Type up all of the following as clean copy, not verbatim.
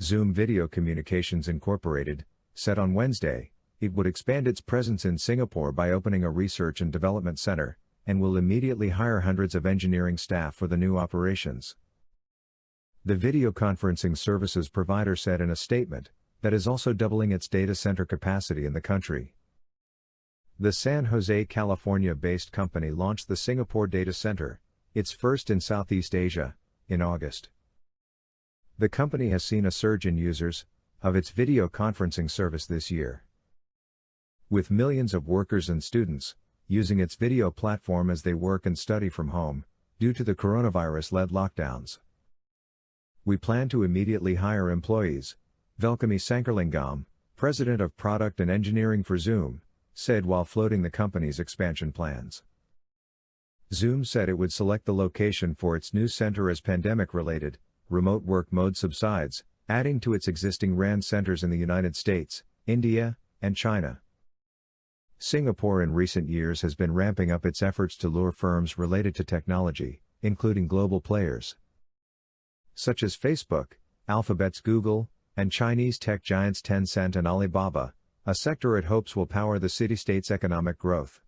Zoom Video Communications Incorporated, said on Wednesday, it would expand its presence in Singapore by opening a research and development center, and will immediately hire hundreds of engineering staff for the new operations. The video conferencing services provider said in a statement, that is also doubling its data center capacity in the country. The San Jose, California-based company launched the Singapore Data Center, its first in Southeast Asia, in August. The company has seen a surge in users of its video conferencing service this year, with millions of workers and students using its video platform as they work and study from home, due to the coronavirus-led lockdowns. We plan to immediately hire employees, Velkami Sankarlingam, president of product and engineering for Zoom, said while floating the company's expansion plans. Zoom said it would select the location for its new center as pandemic-related, remote work mode subsides, adding to its existing RAN centers in the United States, India, and China. Singapore in recent years has been ramping up its efforts to lure firms related to technology, including global players such as Facebook, Alphabet's Google, and Chinese tech giants Tencent and Alibaba, a sector it hopes will power the city-state's economic growth.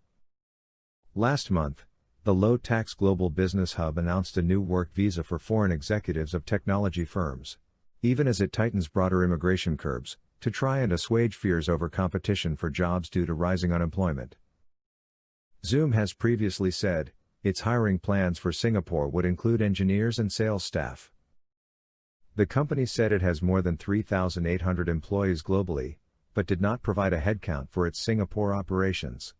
Last month, the low-tax Global Business Hub announced a new work visa for foreign executives of technology firms, even as it tightens broader immigration curbs, to try and assuage fears over competition for jobs due to rising unemployment. Zoom has previously said, its hiring plans for Singapore would include engineers and sales staff. The company said it has more than 3,800 employees globally, but did not provide a headcount for its Singapore operations.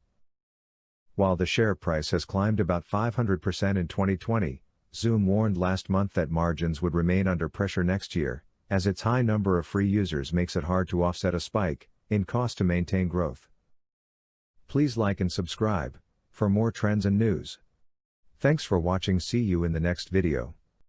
While the share price has climbed about 500% in 2020, Zoom warned last month that margins would remain under pressure next year, as its high number of free users makes it hard to offset a spike in cost to maintain growth. Please like and subscribe for more trends and news. Thanks for watching. See you in the next video.